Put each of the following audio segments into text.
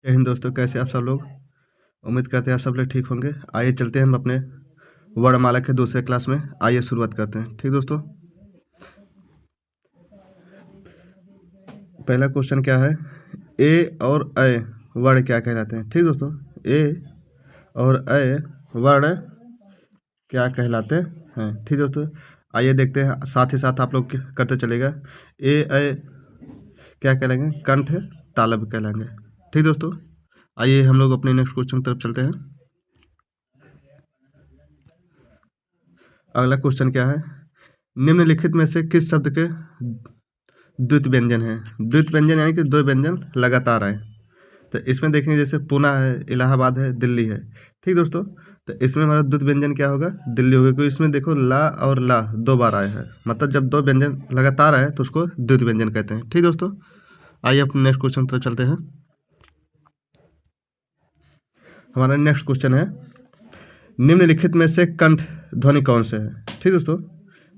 जय हिंद दोस्तों, कैसे आप सब लोग। उम्मीद करते हैं आप सब लोग ठीक होंगे। आइए चलते हैं हम अपने वर्णमाला के दूसरे क्लास में। आइए शुरुआत करते हैं। ठीक दोस्तों, पहला क्वेश्चन क्या है, ए और अ वर्ण क्या कहलाते हैं। ठीक दोस्तों, ए और अ वर्ण क्या कहलाते हैं। ठीक दोस्तों, आइए देखते हैं, साथ ही साथ आप लोग करते चलेगा। ए अ क्या कहलाएंगे, कंठ तालव्य कहलाएंगे। ठीक दोस्तों, आइए हम लोग अपने नेक्स्ट क्वेश्चन की तरफ चलते हैं। अगला क्वेश्चन क्या है, निम्नलिखित में से किस शब्द के द्वित व्यंजन है। द्वित व्यंजन यानी कि दो व्यंजन लगातार आए। तो इसमें देखेंगे जैसे पूना है, इलाहाबाद है, दिल्ली है। ठीक दोस्तों, तो इसमें हमारा द्वित व्यंजन क्या होगा, दिल्ली होगा, क्योंकि इसमें देखो ला और ला दो बार आए हैं। मतलब जब दो व्यंजन लगातार आए तो उसको द्वित व्यंजन कहते हैं। ठीक दोस्तों, आइए अपने नेक्स्ट क्वेश्चन पर चलते हैं। हमारा नेक्स्ट क्वेश्चन है, निम्नलिखित में से कंठ ध्वनि कौन से है। ठीक दोस्तों,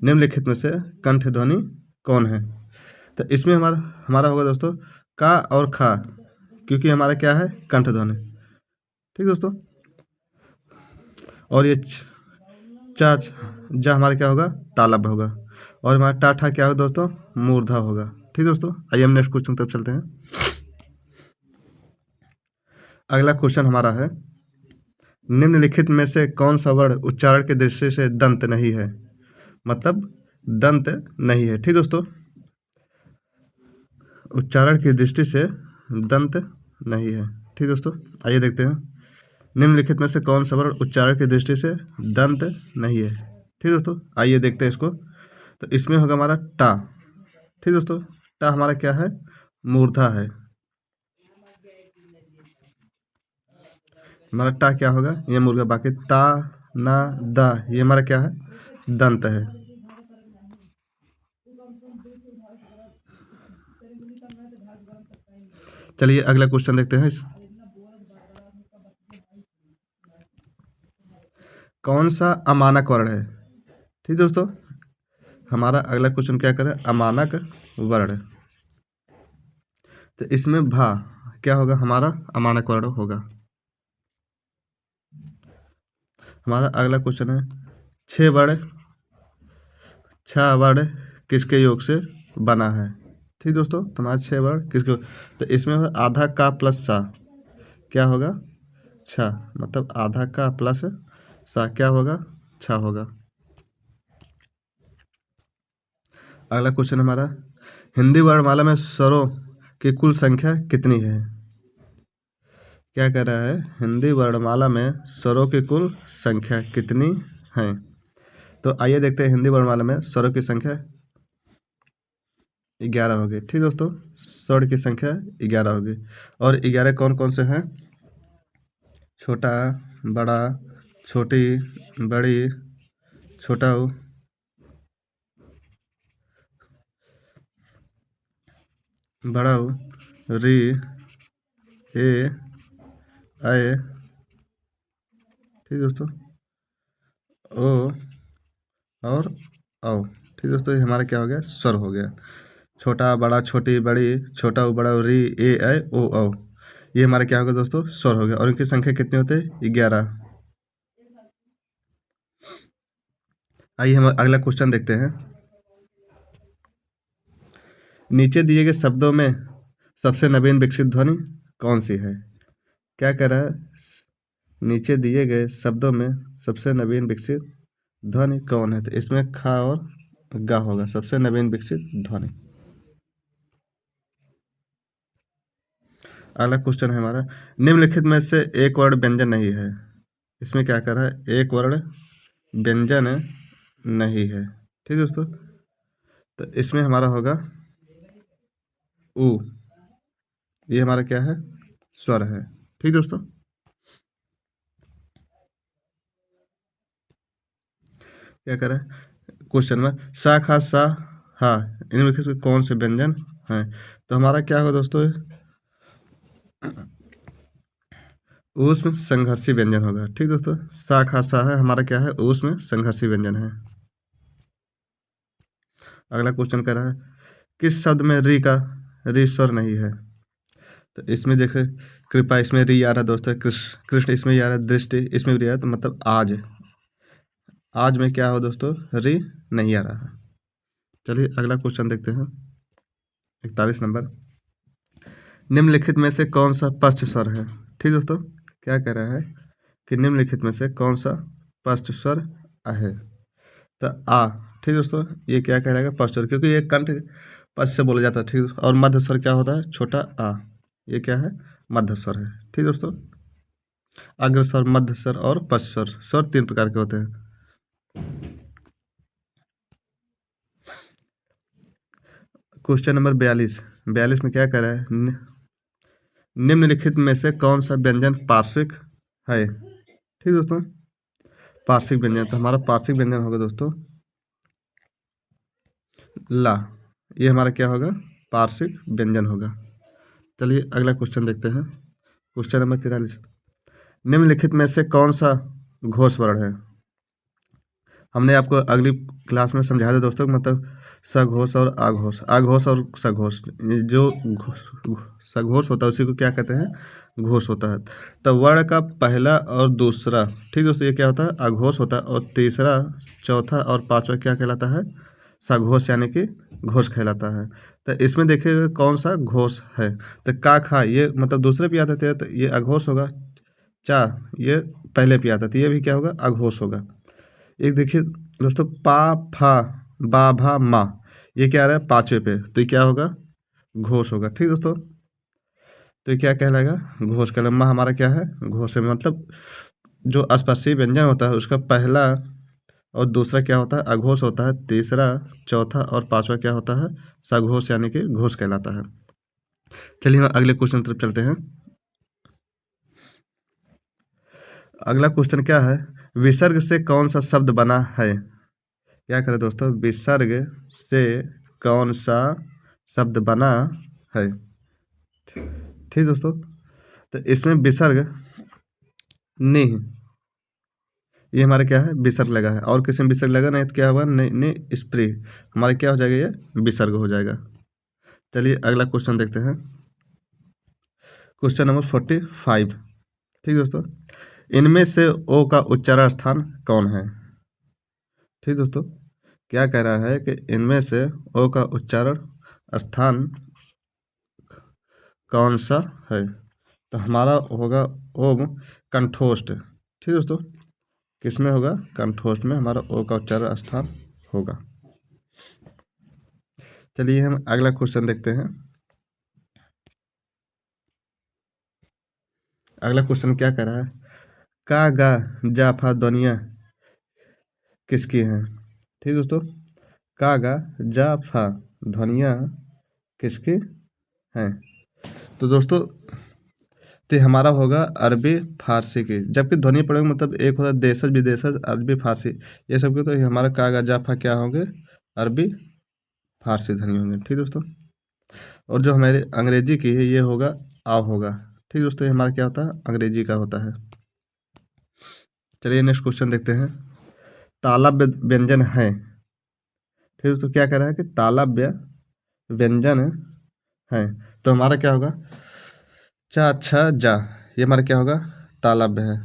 निम्नलिखित में से कंठ ध्वनि कौन है। तो इसमें हमारा हमारा होगा दोस्तों का और खा, क्योंकि हमारा क्या है, कंठ ध्वनि। ठीक दोस्तों, और ये चा जा हमारा क्या होगा, तालब होगा। और हमारा टाठा क्या होगा दोस्तों, मूर्धा होगा। ठीक दोस्तों, आइए हम नेक्स्ट क्वेश्चन तरफ चलते हैं। अगला क्वेश्चन हमारा है, निम्नलिखित में से कौन सा वर्ण उच्चारण की दृष्टि से दंत नहीं है। मतलब दंत नहीं है। ठीक दोस्तों, उच्चारण की दृष्टि से दंत नहीं है। ठीक दोस्तों, आइए देखते हैं, निम्नलिखित में से कौन सा वर्ण उच्चारण की दृष्टि से दंत नहीं है। ठीक दोस्तों, आइए देखते हैं इसको। तो इसमें होगा हमारा टा। ठीक दोस्तों, टा हमारा क्या है, मूर्धा है। हमारा टा क्या होगा, ये मूर्धा। बाकी ता ना दा ये हमारा क्या है, दंत है। चलिए अगला क्वेश्चन देखते हैं। कौन सा अमानक वर्ण है। ठीक दोस्तों, हमारा अगला क्वेश्चन क्या करें, अमानक वर्ण। तो इसमें भा क्या होगा, हमारा अमानक वर्ण होगा। हमारा अगला क्वेश्चन है, छह वर्ण किसके योग से बना है। ठीक दोस्तों, तो हमारा छह वर्ण किसके, तो इसमें आधा का प्लस सा क्या होगा, छा। मतलब आधा का प्लस सा क्या होगा, छा होगा। अगला क्वेश्चन हमारा, हिंदी वर्णमाला में स्वरों की कुल संख्या कितनी है। क्या कह रहा है, हिंदी वर्णमाला में स्वरों की कुल संख्या कितनी है। तो आइए देखते हैं, हिंदी वर्णमाला में स्वरों की संख्या 11 होगी। ठीक दोस्तों, स्वर की संख्या 11 होगी। और 11 कौन कौन से हैं, छोटा, बड़ा, छोटी, बड़ी, छोटा उ, बड़ा उ, री, ए, आए। ठीक दोस्तों, ओ और औ। ठीक दोस्तों, ये हमारा क्या हो गया, स्वर हो गया। छोटा, बड़ा, छोटी, बड़ी, छोटा उ, बड़ा उ, री, ए, ऐ, ओ, औ। ये हमारा क्या होगा दोस्तों, स्वर हो गया। और इनकी संख्या कितनी होती है, 11। आइए हम अगला क्वेश्चन देखते हैं। नीचे दिए गए शब्दों में सबसे नवीन विकसित ध्वनि कौन सी है। क्या कह रहा है, नीचे दिए गए शब्दों में सबसे नवीन विकसित ध्वनि कौन है। तो इसमें खा और गा होगा सबसे नवीन विकसित ध्वनि। अगला क्वेश्चन है हमारा, निम्नलिखित में से एक वर्ण व्यंजन नहीं है। इसमें क्या कर रहा है, एक वर्ण व्यंजन नहीं है। ठीक दोस्तों, तो इसमें हमारा होगा उ। ये हमारा क्या है, स्वर है। ठीक दोस्तों, क्या कर रहा है क्वेश्चन में, सा खा सा हा इनमें से कौन से व्यंजन हैं। तो हमारा क्या होगा दोस्तों, ऊष्म संघर्षी व्यंजन होगा। ठीक दोस्तों, सा खा सा है हमारा क्या है, ऊष्म संघर्षी व्यंजन है। अगला क्वेश्चन कह रहा है, किस शब्द में री का री स्वर नहीं है। तो इसमें देखे कृपा, इसमें री आ रहा है दोस्तों, कृष्ण इसमें आ रहा है, दृष्टि इसमें भी आ रहा है, तो मतलब आज, आज में क्या हो दोस्तों, री नहीं आ रहा है। चलिए अगला क्वेश्चन देखते हैं, 41 नंबर। निम्नलिखित में से कौन सा पश्च स्वर है? ठीक दोस्तों, क्या कह रहा है कि निम्नलिखित में से कौन सा पश्च स्वर है? तो आ, ठीक दोस्तों, ये क्या कह रहा है, पश्च स्वर, क्योंकि ये कंठ पश्च से बोला जाता है, ठीक। और मध्य स्वर क्या होता है, छोटा आ, ये क्या है, मध्य स्वर है, ठीक दोस्तों। अग्र स्वर, मध्य स्वर और पश्च स्वर, स्वर 3 प्रकार के होते हैं। क्वेश्चन नंबर 42, 42 में क्या कह रहा है, निम्नलिखित में से कौन सा व्यंजन पार्श्विक है? ठीक दोस्तों, पार्श्विक व्यंजन, तो हमारा पार्श्विक व्यंजन होगा दोस्तों ला, ये हमारा क्या होगा, पार्श्विक व्यंजन होगा। चलिए अगला क्वेश्चन देखते हैं, क्वेश्चन नंबर 43। निम्नलिखित में से कौन सा घोष वर्ण है? हमने आपको अगली क्लास में समझाया था दोस्तों, मतलब सघोष और आघोष, आघोष और सघोष, जो सघोष होता है उसी को क्या कहते हैं, घोष होता है। तो वर्ण का पहला और दूसरा, ठीक दोस्तों, ये क्या होता है, अघोष होता है, और तीसरा, चौथा और पांचवा क्या कहलाता है, सघोष यानी कि घोष कहलाता है। तो इसमें देखिएगा कौन सा घोष है, तो का खा ये मतलब दूसरे पे आता है, तो ये अघोष होगा। चा ये पहले पे आता है, तो ये भी क्या होगा, अघोष होगा। एक देखिए दोस्तों, पा फा बा भा मा, ये क्या आ रहा है, पांचवे पे, तो ये क्या होगा, घोष होगा, ठीक दोस्तों। तो ये क्या कहलाएगा, घोष कहलाएगा। मा हमारा क्या है, घोष है, मतलब जो स्पर्शी व्यंजन होता है उसका पहला और दूसरा क्या होता है, अघोष होता है, तीसरा, चौथा और पांचवा क्या होता है, सघोष यानी कि घोष कहलाता है। चलिए हम अगले क्वेश्चन की तरफ चलते हैं। अगला क्वेश्चन क्या है, विसर्ग से कौन सा शब्द बना है? क्या करें दोस्तों, विसर्ग से कौन सा शब्द बना है? ठीक दोस्तों, तो इसमें विसर्ग नहीं, ये हमारा क्या है, विसर्ग लगा है, और किसी में विसर्ग लगा नहीं तो क्या होगा, नहीं नहीं स्प्री, हमारा क्या हो जाएगा, ये विसर्ग हो जाएगा। चलिए अगला क्वेश्चन देखते हैं, क्वेश्चन नंबर 45। ठीक दोस्तों, इनमें से ओ का उच्चारण स्थान कौन है? ठीक दोस्तों, क्या कह रहा है कि इनमें से ओ का उच्चारण स्थान कौन सा है? तो हमारा होगा ओम कंठोष्ठ, ठीक दोस्तों, किसमें होगा, कंठोष्ठ में हमारा ओ का उच्चारण स्थान होगा। चलिए हम अगला क्वेश्चन देखते हैं। अगला क्वेश्चन क्या कह रहा है, का गा जा फा ध्वनियाँ किसकी हैं? ठीक दोस्तों, का गा जा फा ध्वनियाँ किसकी हैं? तो दोस्तों तो हमारा होगा अरबी फारसी की, जबकि ध्वनि पढ़ेंगे मतलब एक होता है देशज विदेशज, अरबी फारसी, ये सब के, तो ये हमारा कागा जाफा क्या होंगे, अरबी फारसी ध्वनि होंगे, ठीक दोस्तों। और जो हमारे अंग्रेजी की है ये होगा आ होगा, ठीक दोस्तों, ये हमारा क्या होता है, अंग्रेजी का होता है। चलिए नेक्स्ट क्वेश्चन देखते हैं, तालव्य व्यंजन है। ठीक दोस्तों, क्या कह रहा है कि तालव्य व्यंजन है, तो हमारा क्या होगा, चा छ जा, ये हमारा क्या होगा, तालव्य है।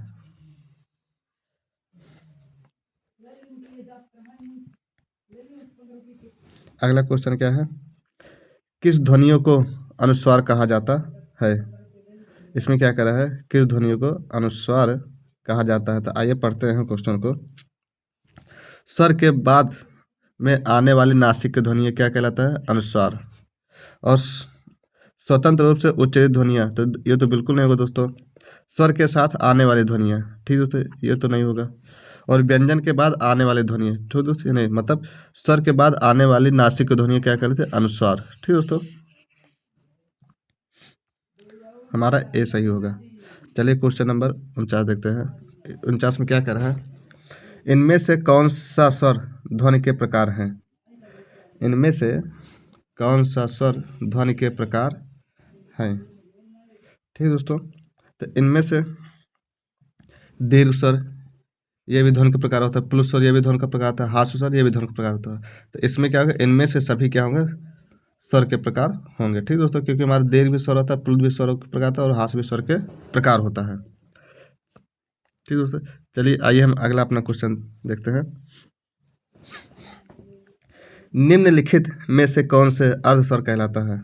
अगला क्वेश्चन क्या है, किस ध्वनियों को अनुस्वार कहा जाता है? इसमें क्या कह रहा है, किस ध्वनियों को अनुस्वार कहा जाता है? तो आइए पढ़ते हैं क्वेश्चन को। स्वर के बाद में आने वाली नासिक की ध्वनियाँ क्या कहलाता है, अनुस्वार। और स्वतंत्र रूप से उच्चारित ध्वनियाँ, तो ये तो बिल्कुल नहीं होगा दोस्तों। स्वर के साथ आने वाली ध्वनियाँ, ठीक दोस्तों, ये तो नहीं होगा। और व्यंजन के बाद आने वाली ध्वनियाँ, ठीक दोस्तों, नहीं, मतलब स्वर के बाद आने वाली नासिक की ध्वनियाँ क्या कहलाते हैं, अनुस्वार, ठीक दोस्तों, हमारा ए सही होगा। चलिए क्वेश्चन नंबर 49 देखते हैं। 49 में क्या कह रहा है, इनमें से कौन सा स्वर ध्वनि के प्रकार हैं? इनमें से कौन सा स्वर ध्वनि के प्रकार हैं? ठीक दोस्तों, तो इनमें से दीर्घ स्वर ये भी ध्वनि का प्रकार होता है, प्लुत स्वर ये भी ध्वनि का प्रकार होता है, हास्य स्वर ये भी ध्वनि का प्रकार होता है। तो इसमें क्या होगा, इनमें से सभी क्या होंगे, स्वर के प्रकार होंगे। ठीक दोस्तों, क्योंकि हमारा दीर्घ भी स्वर होता है, प्लुत भी स्वर के प्रकार होता है और हास भी स्वर के प्रकार होता है। ठीक दोस्तों, चलिए आइए हम अगला अपना क्वेश्चन देखते हैं। निम्नलिखित में से कौन से अर्ध स्वर कहलाता है?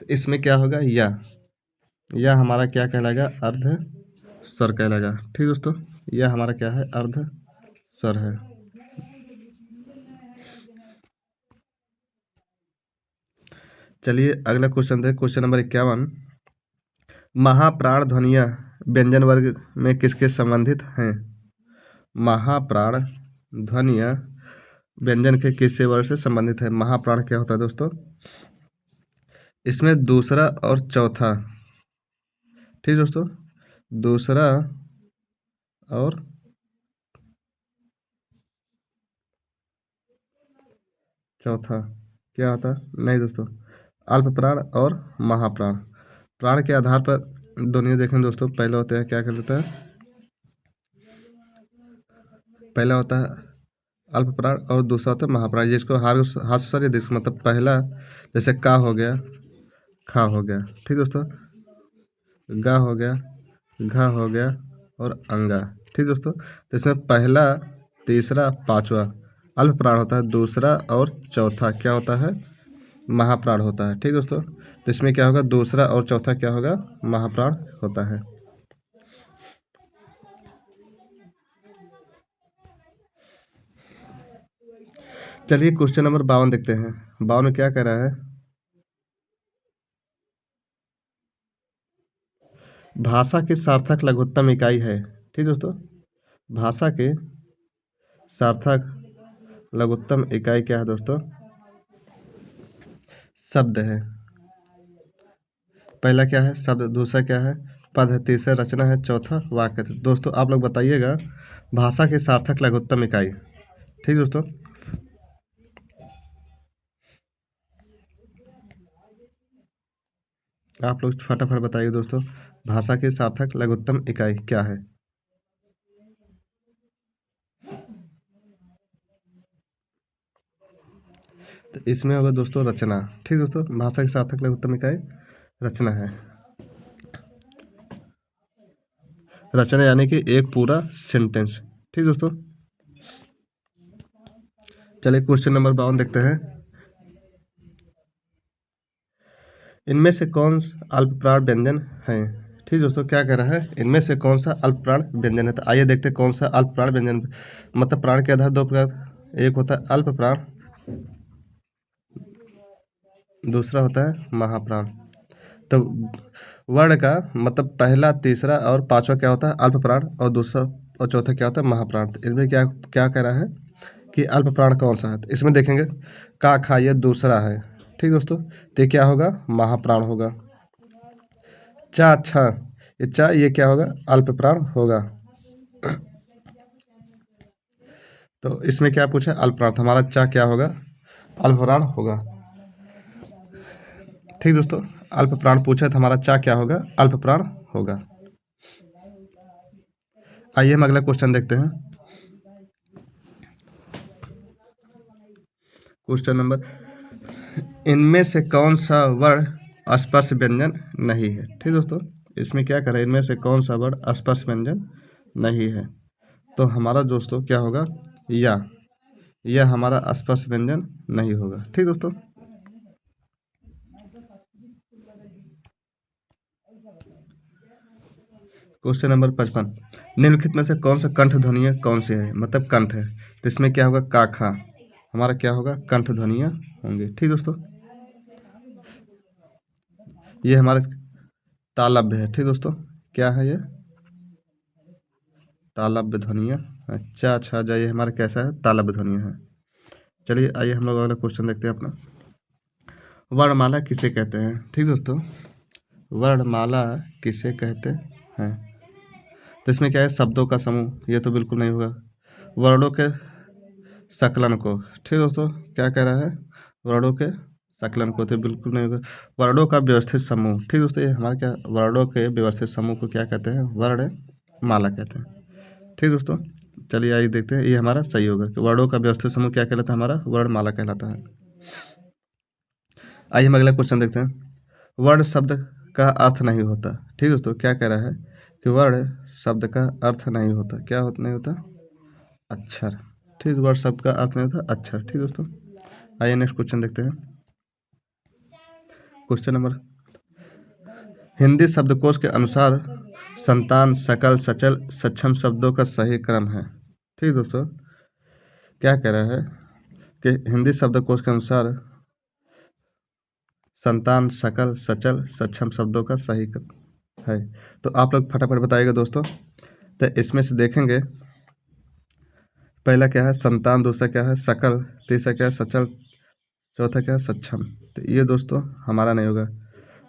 तो इसमें क्या होगा, यह हमारा क्या कहलाएगा, अर्ध स्वर कहलाएगा। ठीक दोस्तों, यह हमारा क्या है, अर्ध स्वर है। चलिए अगला क्वेश्चन है, क्वेश्चन नंबर 51। महाप्राण ध्वनियाँ व्यंजन वर्ग में किसके संबंधित हैं? महाप्राण ध्वनियाँ व्यंजन के किस वर्ग से संबंधित है? महाप्राण क्या होता है दोस्तों? इसमें दूसरा और चौथा, ठीक दोस्तों, दूसरा और चौथा क्या होता है? नहीं दोस्तों, अल्प प्राण और महाप्राण। प्राण के आधार पर दोनों देखें दोस्तों, पहला होता है क्या कहलाता है, पहला होता है अल्प प्राण और दूसरा होता है महाप्राण, जिसको हास्य स्वर देखो, मतलब पहला जैसे का हो गया, खा हो गया, ठीक दोस्तों, गा हो गया, घा हो गया और अंगा। ठीक दोस्तों, तो इसमें पहला, तीसरा, पांचवा अल्प प्राण होता है, दूसरा और चौथा क्या होता है, महाप्राण होता है। ठीक दोस्तों, तो इसमें क्या होगा, दूसरा और चौथा क्या होगा, महाप्राण होता है। चलिए क्वेश्चन नंबर 52 देखते हैं। 52 में क्या कह रहा है, भाषा की सार्थक लघुत्तम इकाई है। ठीक दोस्तों, भाषा के सार्थक लघुत्तम इकाई क्या है दोस्तों, शब्द है। पहला क्या है, शब्द, दूसरा क्या है, पद है, तीसरा रचना है, चौथा वाक्य है। दोस्तों आप लोग बताइएगा, भाषा की सार्थक लघुत्तम इकाई। ठीक दोस्तों, आप लोग फटाफट बताइए दोस्तों, भाषा की सार्थक लघुत्तम इकाई क्या है? तो इसमें होगा दोस्तों रचना। ठीक दोस्तों, भाषा की सार्थक लघुत्तम इकाई रचना है। रचना यानी कि एक पूरा सेंटेंस। ठीक दोस्तों, चलिए क्वेश्चन नंबर 52 देखते हैं। इनमें से कौन अल्पप्राण व्यंजन है? ठीक दोस्तों, क्या कह रहा है, इनमें से कौन सा अल्पप्राण व्यंजन है? तो आइए देखते हैं कौन सा अल्पप्राण व्यंजन, मतलब प्राण के आधार दो प्रकार, एक होता है अल्पप्राण, दूसरा होता है महाप्राण। तो वर्ण का मतलब पहला, तीसरा और पांचवा क्या होता है, अल्पप्राण, और दूसरा और चौथा क्या होता है, महाप्राण। तो इनमें क्या क्या कह रहा है कि अल्पप्राण कौन सा है? तो इसमें देखेंगे का, खा, ये दूसरा है। ठीक दोस्तों, तो ये क्या होगा, महाप्राण होगा। चा, छा, ये चा, ये क्या होगा, अल्पप्राण होगा। तो इसमें क्या पूछा, अल्पप्राण, तो हमारा चा क्या होगा, अल्पप्राण होगा। ठीक दोस्तों, अल्पप्राण पूछा तो हमारा चा क्या होगा, अल्पप्राण होगा। आइए हम अगला क्वेश्चन देखते हैं। क्वेश्चन नंबर, इनमें से कौन सा वर्ण स्पर्श व्यंजन नहीं है? ठीक दोस्तों, इसमें क्या करें, इनमें से कौन सा वर्ण स्पर्श व्यंजन नहीं है? तो हमारा दोस्तों क्या होगा, यह हमारा स्पर्श व्यंजन नहीं होगा। ठीक दोस्तों, क्वेश्चन नंबर 55, निम्नलिखित में से कौन सा कंठ ध्वनियाँ कौन से है, मतलब कंठ है। तो इसमें क्या होगा, का, खा, हमारा क्या होगा, कंठ ध्वनियाँ होंगे। ठीक दोस्तों, ये हमारा तालव्य है। ठीक दोस्तों, क्या है ये, तालव्य ध्वनियाँ। अच्छा अच्छा, जाइए हमारा कैसा है, तालव्य ध्वनियाँ है। चलिए आइए हम लोग अगला क्वेश्चन देखते हैं अपना, वर्णमाला किसे कहते हैं? ठीक दोस्तों, वर्णमाला किसे कहते हैं? तो इसमें क्या है, शब्दों का समूह, ये तो बिल्कुल नहीं होगा। वर्णों के संकलन को, ठीक दोस्तों, क्या कह रहा है, वर्णों के संकलन को, तो बिल्कुल नहीं होगा। वर्णों का व्यवस्थित समूह, ठीक दोस्तों, ये हमारा क्या, वर्णों के व्यवस्थित समूह को क्या कहते हैं, वर्णमाला कहते हैं। ठीक दोस्तों, चलिए आइए देखते हैं, ये हमारा सही होगा कि वर्णों का व्यवस्थित समूह क्या कहलाता है, हमारा वर्णमाला कहलाता है। आइए हम अगला क्वेश्चन देखते हैं। वर्ण शब्द का अर्थ नहीं होता। ठीक है दोस्तों, क्या कह रहा है कि वर्ण शब्द का अर्थ नहीं होता। क्या होता नहीं होता? अक्षर। ठीक, वर्ण शब्द का अर्थ नहीं होता अक्षर। ठीक दोस्तों, आइए नेक्स्ट क्वेश्चन देखते हैं। क्वेश्चन नंबर, हिंदी शब्दकोश के अनुसार संतान, सकल, सचल, सक्षम शब्दों का सही क्रम है। ठीक दोस्तों, क्या कह रहा है कि हिंदी शब्दकोश के अनुसार संतान, सकल, सचल, सक्षम शब्दों का सही है। तो आप लोग फटाफट बताइएगा दोस्तों। तो इसमें से देखेंगे, पहला क्या है संतान, दूसरा क्या है सकल, तीसरा क्या है सचल, चौथा क्या है सक्षम। तो ये दोस्तों हमारा नहीं होगा,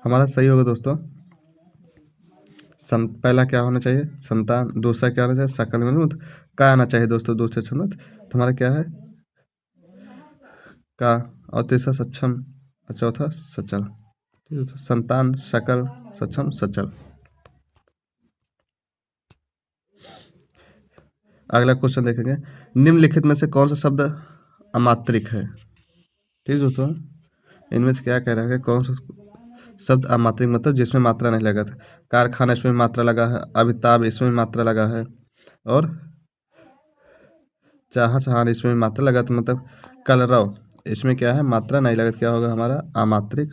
हमारा सही होगा दोस्तों पहला क्या होना चाहिए संतान, दूसरा क्या होना चाहिए सकल में का आना चाहिए दोस्तों दूसरे क्षण। तो हमारा क्या है का, और तीसरा सक्षम और चौथा सचल। ठीक है, तो संतान, सकल, सक्षम, सचल। अगला क्वेश्चन देखेंगे, निम्नलिखित में से कौन सा शब्द अमात्रिक है। ठीक दोस्तों, इनमें से क्या कह रहा है, कौन सा शब्द अमात्रिक मतलब जिसमें मात्रा नहीं लगा था। कारखाना इसमें मात्रा लगा है, अमिताभ इसमें मात्रा लगा है, और चाह चहान इसमें मात्रा लगा, तो मतलब कलरव इसमें क्या है मात्रा नहीं लगा, क्या होगा हमारा अमात्रिक